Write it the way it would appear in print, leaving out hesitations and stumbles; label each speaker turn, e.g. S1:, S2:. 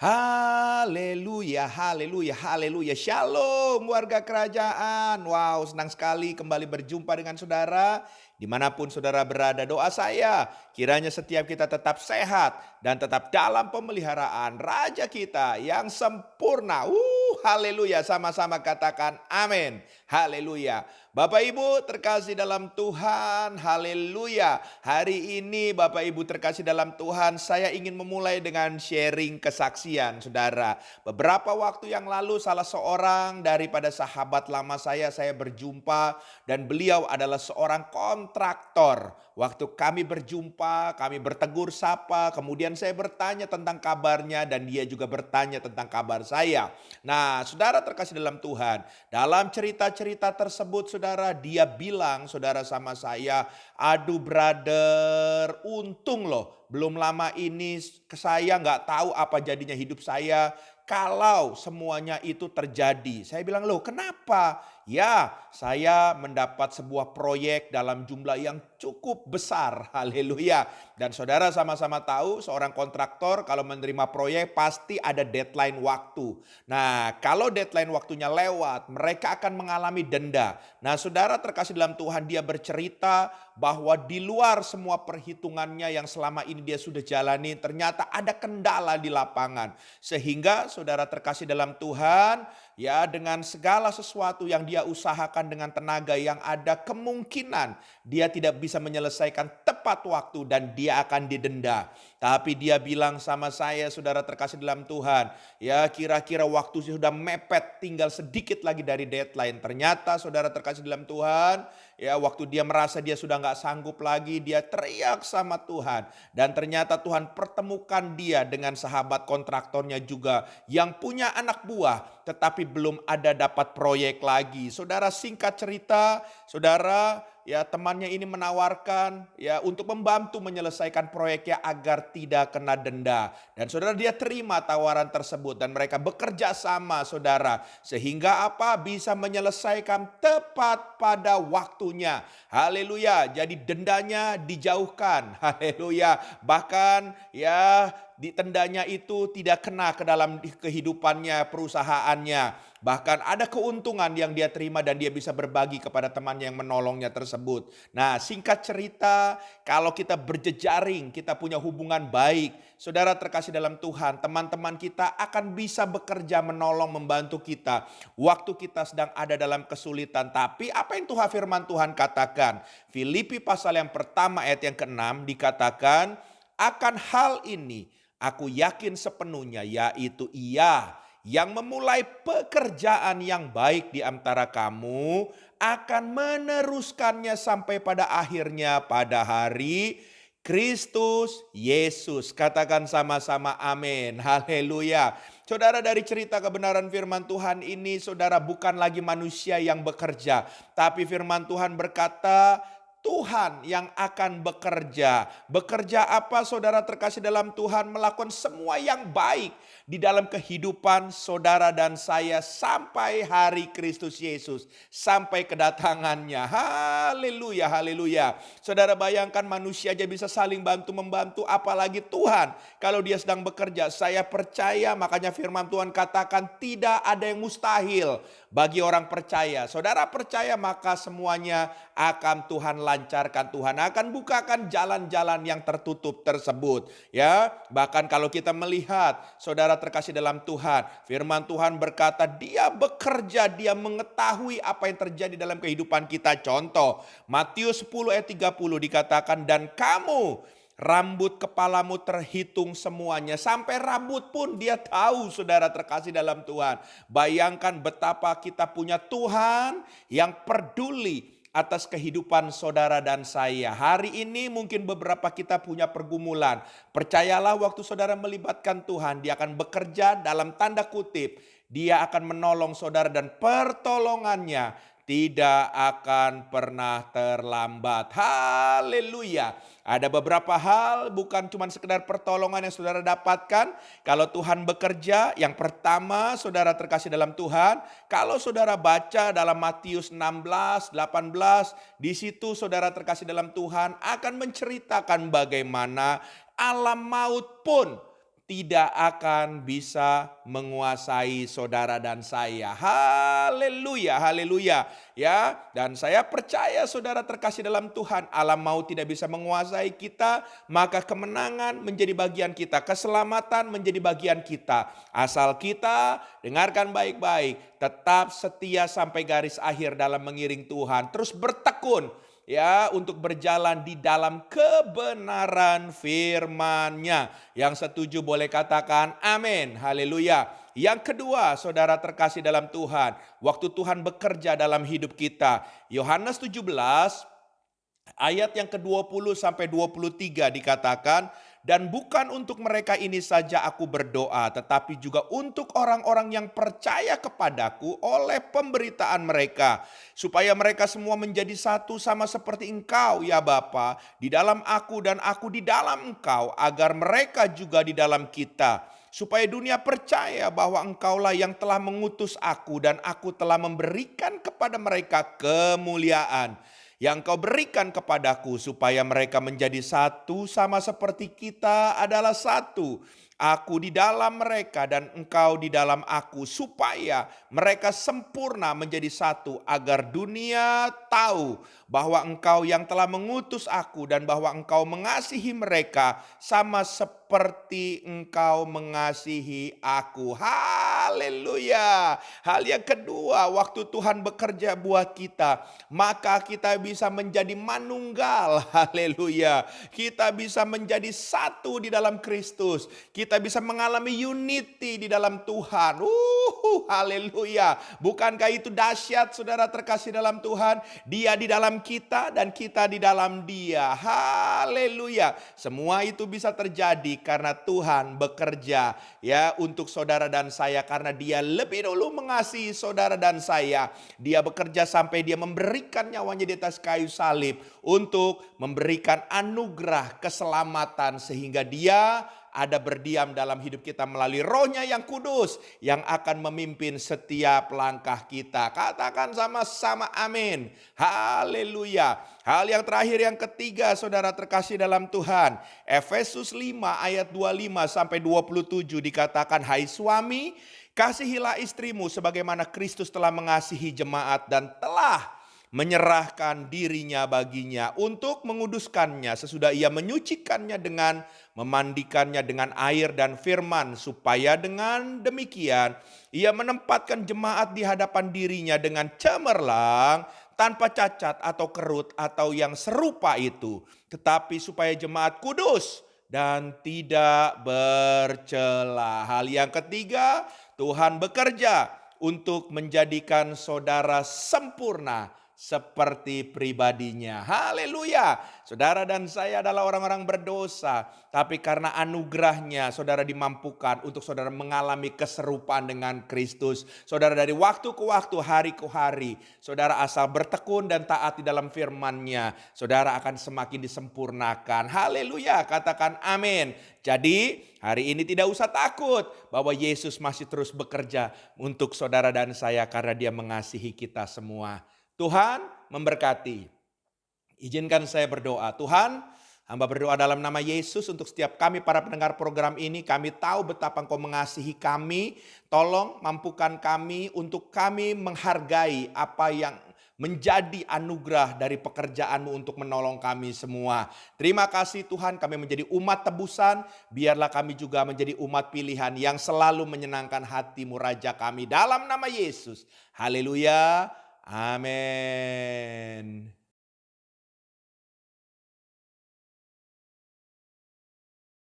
S1: Haleluya, haleluya, haleluya. Shalom warga kerajaan. Wow, senang sekali kembali berjumpa dengan saudara. Dimanapun saudara berada, doa saya kiranya setiap kita tetap sehat dan tetap dalam pemeliharaan Raja kita yang sempurna. Haleluya, sama-sama katakan amin. Haleluya. Bapak Ibu terkasih dalam Tuhan, haleluya. Hari ini Bapak Ibu terkasih dalam Tuhan, saya ingin memulai dengan sharing kesaksian saudara. Beberapa waktu yang lalu salah seorang daripada sahabat lama saya berjumpa dan beliau adalah seorang kontraktor. Waktu kami berjumpa, kami bertegur sapa, kemudian saya bertanya tentang kabarnya dan dia juga bertanya tentang kabar saya. Nah, saudara terkasih dalam Tuhan, dalam cerita-cerita tersebut saudara, dia bilang saudara sama saya, "Aduh brother, untung loh belum lama ini saya nggak tahu apa jadinya hidup saya kalau semuanya itu terjadi." Saya bilang, "Loh kenapa?" "Ya, saya mendapat sebuah proyek dalam jumlah yang cukup besar." Haleluya. Dan saudara sama-sama tahu seorang kontraktor kalau menerima proyek pasti ada deadline waktu. Nah, kalau deadline waktunya lewat, mereka akan mengalami denda. Nah, saudara terkasih dalam Tuhan, dia bercerita bahwa di luar semua perhitungannya yang selama ini dia sudah jalani, ternyata ada kendala di lapangan. Sehingga saudara terkasih dalam Tuhan, ya dengan segala sesuatu yang dia usahakan dengan tenaga yang ada kemungkinan dia tidak bisa menyelesaikan tepat waktu dan dia akan didenda. Tapi dia bilang sama saya, saudara terkasih dalam Tuhan, ya kira-kira waktu sudah mepet, tinggal sedikit lagi dari deadline. Ternyata saudara terkasih dalam Tuhan, ya waktu dia merasa dia sudah nggak sanggup lagi, dia teriak sama Tuhan. Dan ternyata Tuhan pertemukan dia dengan sahabat kontraktornya juga yang punya anak buah tetapi belum ada dapat proyek lagi. Saudara, singkat cerita, saudara, ya temannya ini menawarkan ya untuk membantu menyelesaikan proyeknya agar tidak kena denda. Dan saudara, dia terima tawaran tersebut dan mereka bekerja sama saudara. Sehingga apa? Bisa menyelesaikan tepat pada waktunya. Haleluya. Jadi dendanya dijauhkan. Haleluya. Bahkan ya tendanya itu tidak kena ke dalam kehidupannya, perusahaannya. Bahkan ada keuntungan yang dia terima dan dia bisa berbagi kepada temannya yang menolongnya tersebut. Nah, singkat cerita, kalau kita berjejaring, kita punya hubungan baik, saudara terkasih dalam Tuhan, teman-teman kita akan bisa bekerja menolong, membantu kita waktu kita sedang ada dalam kesulitan. Tapi apa yang Tuhan firman Tuhan katakan? Filipi pasal yang pertama ayat yang ke-6 dikatakan, "Akan hal ini aku yakin sepenuhnya, yaitu Ia yang memulai pekerjaan yang baik di antara kamu akan meneruskannya sampai pada akhirnya pada hari Kristus Yesus." Katakan sama-sama amin. Haleluya. Saudara, dari cerita kebenaran firman Tuhan ini, saudara, bukan lagi manusia yang bekerja, tapi firman Tuhan berkata Tuhan yang akan bekerja. Bekerja apa saudara terkasih dalam Tuhan? Melakukan semua yang baik di dalam kehidupan saudara dan saya sampai hari Kristus Yesus. Sampai kedatangannya. Haleluya, haleluya. Saudara bayangkan manusia aja bisa saling bantu-membantu, apalagi Tuhan. Kalau dia sedang bekerja, saya percaya, makanya firman Tuhan katakan tidak ada yang mustahil bagi orang percaya. Saudara percaya maka semuanya akan Tuhan lancarkan. Tuhan akan bukakan jalan-jalan yang tertutup tersebut. Ya, bahkan kalau kita melihat saudara terkasih dalam Tuhan, firman Tuhan berkata dia bekerja, dia mengetahui apa yang terjadi dalam kehidupan kita. Contoh, Matius 10 ayat 30 dikatakan, "Dan kamu rambut kepalamu terhitung semuanya." Sampai rambut pun dia tahu saudara terkasih dalam Tuhan. Bayangkan betapa kita punya Tuhan yang peduli atas kehidupan saudara dan saya. Hari ini mungkin beberapa kita punya pergumulan. Percayalah waktu saudara melibatkan Tuhan, dia akan bekerja dalam tanda kutip. Dia akan menolong saudara dan pertolongannya tidak akan pernah terlambat. Haleluya. Ada beberapa hal bukan cuma sekedar pertolongan yang saudara dapatkan. Kalau Tuhan bekerja, yang pertama saudara terkasih dalam Tuhan, kalau saudara baca dalam Matius 16, 18, di situ saudara terkasih dalam Tuhan akan menceritakan bagaimana alam maut pun tidak akan bisa menguasai saudara dan saya. Haleluya, haleluya. Ya, dan saya percaya saudara terkasih dalam Tuhan, alam maut tidak bisa menguasai kita, maka kemenangan menjadi bagian kita, keselamatan menjadi bagian kita. Asal kita dengarkan baik-baik, tetap setia sampai garis akhir dalam mengiring Tuhan, terus bertekun ya untuk berjalan di dalam kebenaran firman-Nya. Yang setuju boleh katakan amin. Haleluya. Yang kedua, saudara terkasih dalam Tuhan, waktu Tuhan bekerja dalam hidup kita. Yohanes 17 ayat yang ke-20 sampai 23 dikatakan, dan bukan untuk mereka ini saja aku berdoa, tetapi juga untuk orang-orang yang percaya kepadaku oleh pemberitaan mereka, supaya mereka semua menjadi satu sama seperti Engkau ya Bapa, di dalam aku dan aku di dalam Engkau, agar mereka juga di dalam kita, supaya dunia percaya bahwa Engkaulah yang telah mengutus aku dan aku telah memberikan kepada mereka kemuliaan yang Kau berikan kepadaku, supaya mereka menjadi satu sama seperti kita adalah satu. Aku di dalam mereka dan Engkau di dalam aku, supaya mereka sempurna menjadi satu, agar dunia tahu bahwa Engkau yang telah mengutus aku dan bahwa Engkau mengasihi mereka sama seperti Engkau mengasihi aku. Haleluya. Hal yang kedua, waktu Tuhan bekerja buat kita, maka kita bisa menjadi manunggal. Haleluya. Kita bisa menjadi satu di dalam Kristus. Kita bisa mengalami unity di dalam Tuhan. Haleluya. Bukankah itu dahsyat saudara terkasih dalam Tuhan? Dia di dalam kita dan kita di dalam Dia. Haleluya. Semua itu bisa terjadi karena Tuhan bekerja ya untuk saudara dan saya, karena Dia lebih dulu mengasihi saudara dan saya. Dia bekerja sampai Dia memberikan nyawanya di atas kayu salib untuk memberikan anugerah keselamatan, sehingga Dia ada berdiam dalam hidup kita melalui Roh-Nya yang kudus yang akan memimpin setiap langkah kita. Katakan sama-sama amin. Haleluya. Hal yang terakhir yang ketiga saudara terkasih dalam Tuhan. Efesus 5 ayat 25 sampai 27 dikatakan, hai suami, kasihilah istrimu sebagaimana Kristus telah mengasihi jemaat dan telah menyerahkan dirinya baginya untuk menguduskannya sesudah ia menyucikannya dengan memandikannya dengan air dan firman, supaya dengan demikian ia menempatkan jemaat di hadapan dirinya dengan cemerlang, tanpa cacat atau kerut atau yang serupa itu, tetapi supaya jemaat kudus dan tidak bercela. Hal yang ketiga, Tuhan bekerja untuk menjadikan saudara sempurna seperti pribadinya. Haleluya. Saudara dan saya adalah orang-orang berdosa, tapi karena anugerahnya saudara dimampukan untuk saudara mengalami keserupaan dengan Kristus. Saudara dari waktu ke waktu, hari ke hari, saudara asal bertekun dan taat di dalam firman-Nya, saudara akan semakin disempurnakan. Haleluya, katakan amin. Jadi hari ini tidak usah takut bahwa Yesus masih terus bekerja untuk saudara dan saya karena Dia mengasihi kita semua. Tuhan memberkati. Izinkan saya berdoa. Tuhan, hamba berdoa dalam nama Yesus untuk setiap kami para pendengar program ini. Kami tahu betapa Engkau mengasihi kami. Tolong mampukan kami untuk kami menghargai apa yang menjadi anugerah dari pekerjaan-Mu untuk menolong kami semua. Terima kasih Tuhan, kami menjadi umat tebusan. Biarlah kami juga menjadi umat pilihan yang selalu menyenangkan hati-Mu Raja kami. Dalam nama Yesus. Haleluya. Amin.